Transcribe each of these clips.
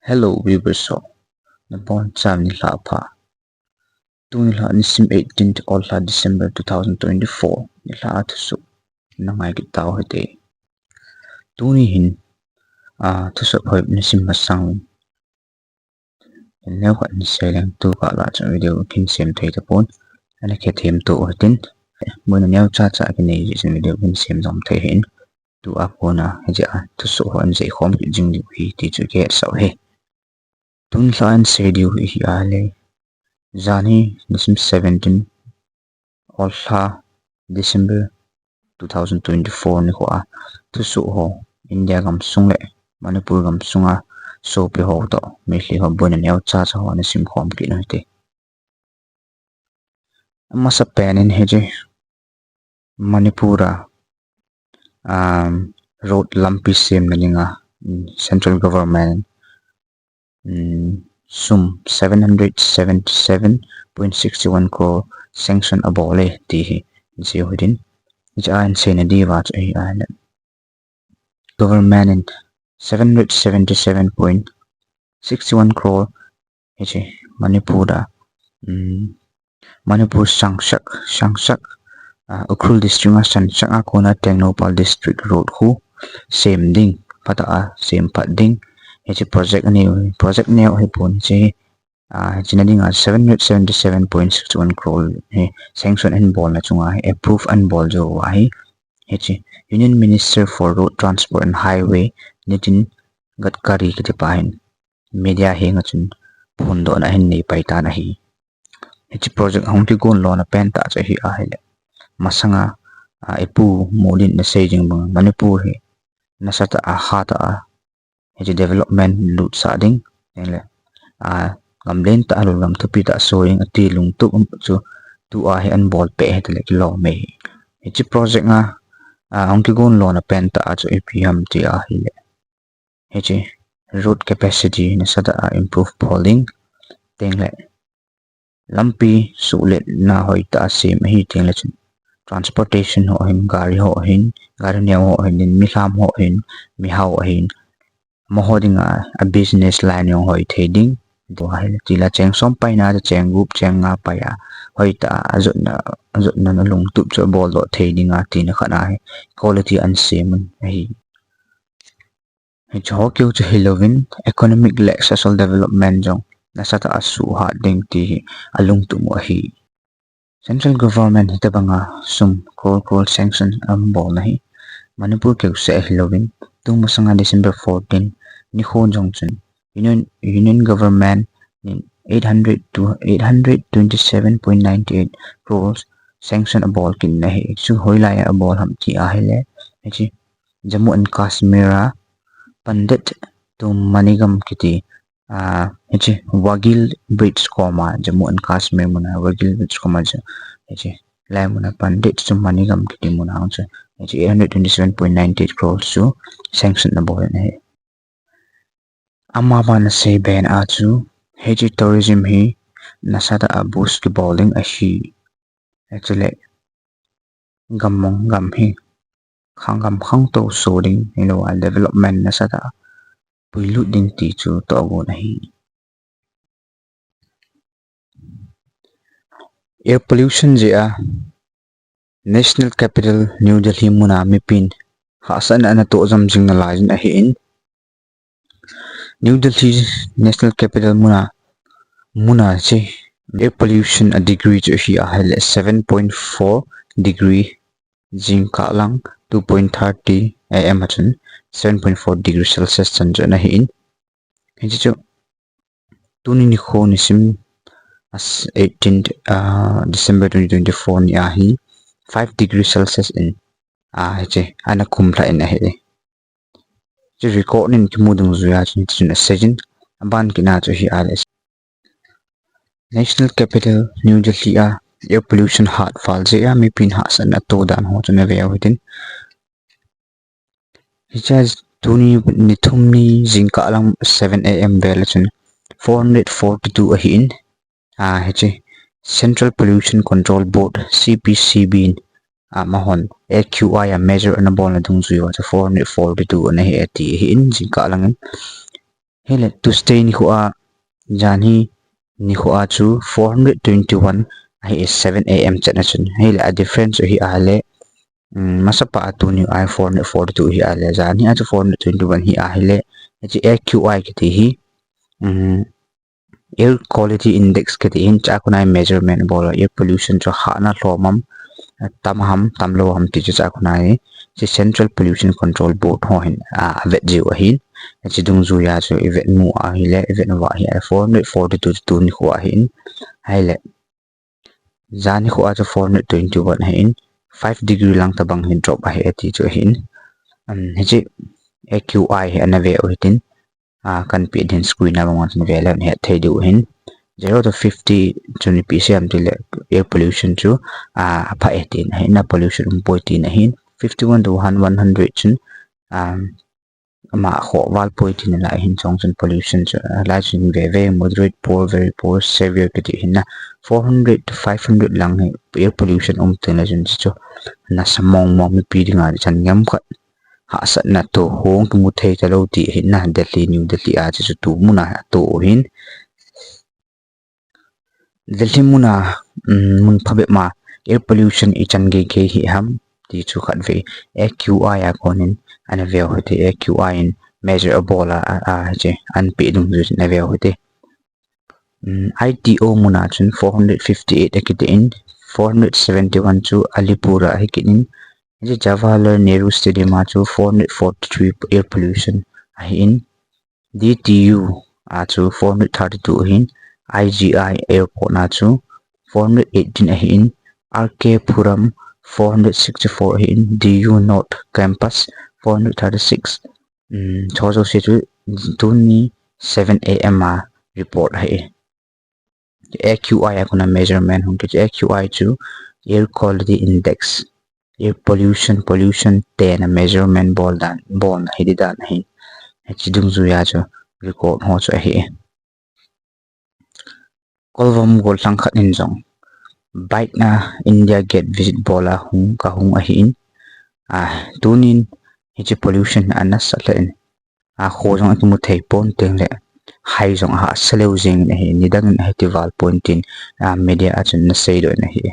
Hello viewers so na bon cham ni la pha tu ni la ni sim 18th all la December 2024 ni la at su na ngai ki taw hete tu ni hin thu so phoi ni sim masang ne kha ni seleng tu ka la cha video kin sem thei ta pon ana ke them to hotin mo na nyau cha cha ki nei ji video kin sem dom thei hin tu a pona ja thu so han je khom ki jing li hi ti chu ke so he tun lan schedule hi ale zani nisim 17 all December 2024 ni ho tu su ho India gam sung le Manipur gam sunga so pe ho to me hli ho bon ne cha cha ho nisim khom ki no te amma sa pen in heje Manipura road lumpy sem na ninga central government sum 777.61 crore sanction abole ti hi je hodin ja an se na di wa ai an government in 777.61 crore he Manipura Manipur Sangsak Ukrul district Sangsak Akona Tengnopal district road hu same ding pata same pat ding he project neo he pon che Jinading 777.61 crore sanction and ball na chunga approve and ball jo wahi he Union Minister for Road Transport and Highway Nitin Gadkari ki pahin media he nga chun phondo na hin nei paita na hi he project hong ti gon lo na pen ta cha hi a hele masanga epu modin na sejing bang Manipur he nasata ha ta he development lut sa ding ele gamlen ta alul gam thupi ta soing ati lung tu chu tu a he an bol pe he le lo me he project nga hong ki gon lo na pen ta chu epm ti a hi le he road capacity na sada improve polling tengle lumpy sulet na hoi ta sim hi tengle chun transportation ho hin gari ne ho hin mi hlam ho hin mi hau hin mohodinga a business line yong hoi thading do hai tila cheng som pai na cheng group cheng nga pa ya hoi ta azot na lung tup cho bol do thading a tin khana hai quality an semun hi cho kyo cho Halloween economic like social development jong nasata asu ha ding ti alung tu mo hi central government hitabanga sum crore sanction bol nahi Manipur ke se Halloween tung masanga December 14 ni khon jong chun union government in 800 to 827.98 crores sanction a ball kin nahi chu hoila ya ball ham ti a hele chi Jammu and Kashmir pandit to manigam kiti he Wagil bridge koma Jammu and Kashmir muna Wagil bridge koma he lai muna pandit to manigam kiti muna he 827.98 crores to sanction a ball nahi amma bana se ben a chu he tourism hi nasada a boost ki bowling a hi actually gam hi khangam khang to soring development nasada puilu ding ti chu to go nahi air pollution je national capital New Delhi muna mipin hasan ana to jam jing na lajin a hi in New Delhi national capital muna che air pollution a degree chu hi a 7.4 degree jing ka lang 2.30 am achun 7.4 degree Celsius chan na hi in he chu tuni ni kho ni sim as 18th December 2024 ni a hi 5 degree Celsius in he ana kumla in a he the recording ki mudung zuya chin sejin ban ki na chu hi rs national capital New Delhi air pollution hard fall je mi pin ha san to dan ho chune ve within he has tuni nithumni jingka alam 7 am velachun 442 a hin he Central Pollution Control Board CPCB mahon AQI a measure na bol na dung zuyo 442 na he ti hin jingka alang hele Tuesday ni khuwa jani ni khuwa chu 421 hi is 7 am chatna chun hele a difference hi ale masapa atu ni I 442 hi ale jani atu 421 hi ale chi AQI kiti hi air quality index kiti in cha kunai measurement bola air pollution cho hana hlomam tamham tamlo ham ti cha kunai chi central pollution control board ho hin a vet jiu hin chi dung zu ya chu event mu a hi le event wa hi 442 tu ni khuwa hin hai le zani khuwa chu 421 hin 5 degree lang tabang hin drop a hi ati chu hin hi chi AQI hi anave o hitin kan pi din screen na bang wan ve le he thei du hin 0 to 50 chuni pcm ti le air pollution chu pha 18 hin na pollution 0.18 hin 51 to 100 chun ma kho wal point in la hin chong chun pollution la chin ve moderate poor very poor severe kiti hin na 400 to 500 lang air pollution ten la chun chu na samong mo mi pi dinga chan ngam khat ha sat na to hong tu mu thei ta lo ti hin na Delhi New Delhi a chu tu mu na to hin Delhi mu na mun phabe ma air pollution I chan ge ge hi ham ti chu khat ve AQI a konin ana ve hote AQI in measure a bola je an pe dung ju na ve hote ITO muna chun 458 akitin 471 chu Alipura hikin je Jawaharlal Nehru Stadium a chu 443 air pollution in DTU a chu 432 hin IGI airport na chu 418 in RK Puram 464 in DU North campus 436 chojo se chu tuni 7 am a report hai AQI akuna measurement hung ke AQI chu air quality index air pollution ten a measurement bol hi dan hi chidung zu ya chu record ho chu hi kolvom gol sang khat in jong bike na India gate visit bola hung ka hung a hin tunin hi chi pollution anas salain kho jong atu thei pon teng le hai jong ha seleu jing na hi nidang na festival pointin media achun na sei do na hi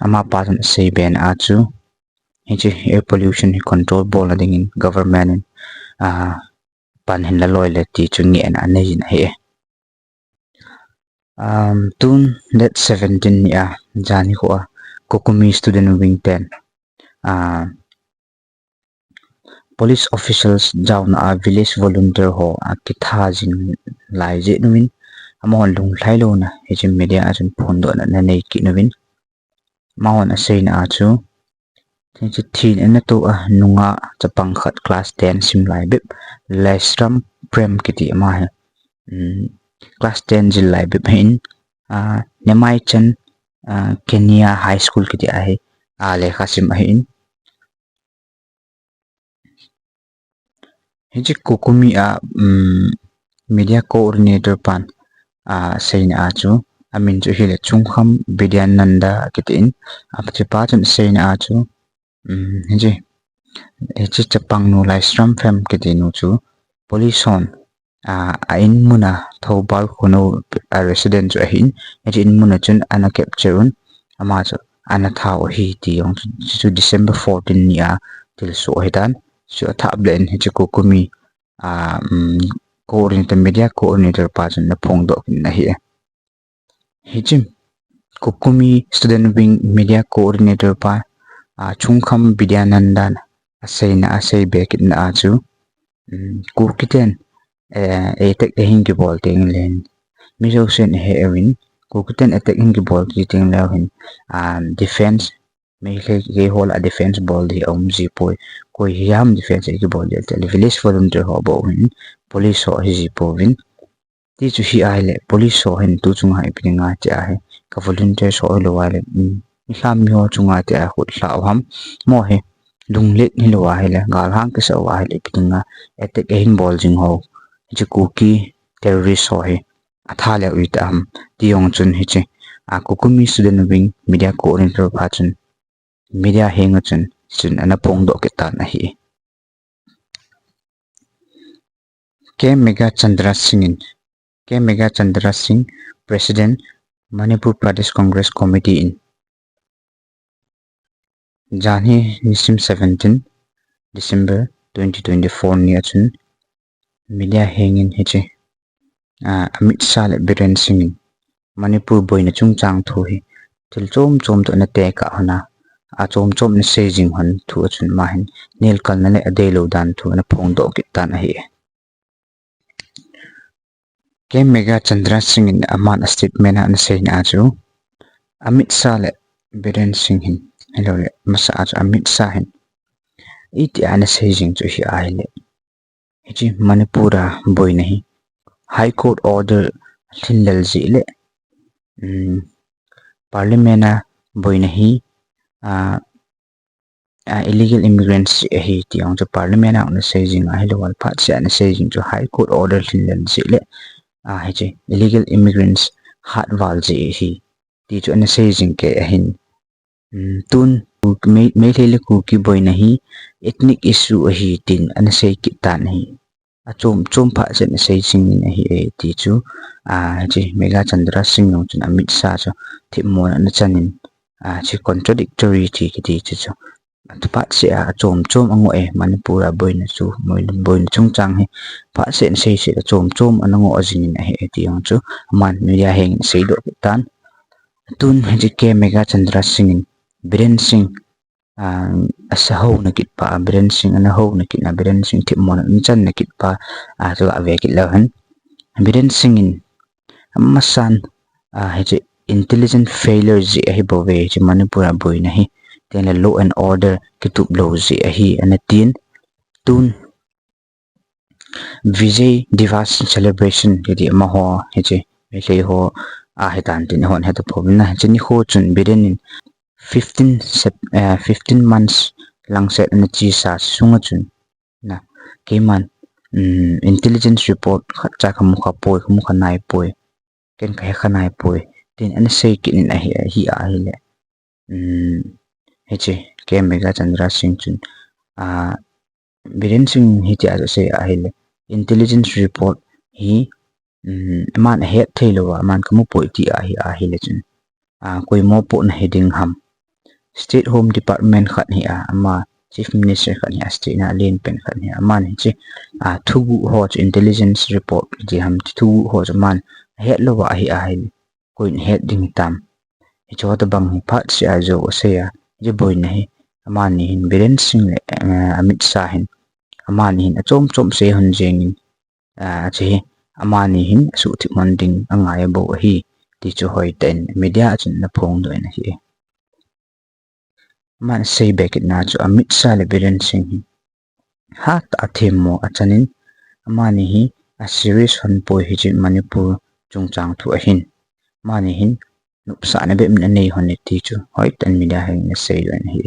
ama pa jun sei ben a chu hi chi air pollution control board la ding in government pan hin la loi le ti chu nge na nei na hi tun that 17 ya jani ko kokumi student wing 10 police officials down a village volunteer ho kitha jing lai je nuin amon lung thlai lo na he media ajun phone do na nei ki nuin maon a sein a chu thi thin en to a nunga chapang khat class 10 sim lai bib lesram prem kiti ma he class 10 jil lai bib hin nemai chen Kenya high school kiti a he le khasim a hin Hiji kokumi media coordinator pan sein a chu amin chu hile chungkham Vidyananda kitin apchi pa chun sein a chu hiji chapang nu lai stram fam kitinu chu police on a in muna thobal khono a resident chu hin hiji in muna chun ana capture un ama chu ana thau hi ti yong chu December 14 ni a til so hitan so thablen hi kokumi coordinator media coordinator pa chun na phong do na hi hijim kokumi student wing media coordinator pa chungkham Vidyananda asaina asai bekit na achu kurkiten etek ehin ki bol teng len miso sen he ewin kurkiten etek in ki bol ki teng lawin defense mai ke hol a defense ball di ji poi koi hiam defense ki ball di village volunteer ho bo win police ho hi po win ti chu hi ai le police ho hin tu chung hai pinga cha he ka volunteer so lo wa le ni hlam mi ho chunga te a khut hla ham mo he lunglet ni lo wa he le gal hang ke so wa le pinga attack hin ball jing ho ji ku ki terrorist ho he atha le ui ta ham ti yong chun hi che kokumi student wing media coordinator pa chun media henga chun ana pong do ke ta na hi K Meghachandra Singh K Meghachandra Singh President Manipur Pradesh Congress Committee in Jani Nisim 17 December 2024 ni achun media hengin heche Amit Shah le Biren Singh Manipur boy na chung chang thu hi til chom chom to na te ka hana a chom chom na se jing han thu achun ma hin nel kal na le ade lo dan thu na phong do ki tan hi Ke Meghachandra Singh in aman a statement na se na chu Amit Shah le Biren Singh hin hello le masa ach Amit Shah hin iti ana se jing chu hi a le hi Manipura boy nahi High Court order thinlal ji le Parliament boy nahi illegal immigrants hi tiang cho Parliament na se jing a hello wal phat se na se jing cho High Court order thinlal ji le hi illegal immigrants hat wal ji hi ti cho na se jing ke hin tun me le ku ki boy nahi ethnic issue hi tin ana se ki tan hi chom chom pha se na se jing ni hi e ti chu Meghachandra Singh no chun Amit Shah cho thimmo na chanin chi contradictory ti ki ti chu phat se chom chom ango e Manipura boy na chu moi boy na chung chang hi pha se na se chom chom anango ajin na he ti ang chu man media heng se do tan tun ji ke Meghachandra Singh Biren Singh asa ho na kit pa Biren Singh ana ho na kit na Biren Singh thimmo na chan na kit pa chu ave kit la han Biren Singh in masan ji intelligent failure ji hi bove ji Manipura boy na hi ten la law and order kitup lo ji hi anatin tun Vijay Divas celebration jadi maho ji le ho hetan tin hon heta phobna chini ho chun Biren in 15 months lang set na chi sa sunga chun na keman intelligence report khacha khamu kha poi khamu khanai poi ken khai khanai poi tin an sei kin a hi a hi le heche ke Meghachandra Singh chun Biren Singh hi ti a se a hi le intelligence report hi man het thelo man kamu poi ti a hi le chun koi mo po na heading ham State Home Department khat hi ama Chief Minister khat hi state na len pen khat hi man hi thugu ho intelligence report ji ham thugu ho man het lo wa hi koi het ding tam hi cho ta bang hi phat se a jo se ya je boy na hi ama ni hin Biren Singh le Amit Shah hin ama ni hin chom chom se hun jeng che ama ni hin su thi mon ding anga bo hi ti chu hoi ten media chun na phong do na hi man sei bek na chu Amit Shah le Biren Singh ha ta themo achanin amani hi a series hon poi hi Manipur chungchang thu a hin mani hin nupsa na be nei hon ti chu hoi tan media heng na sei len hi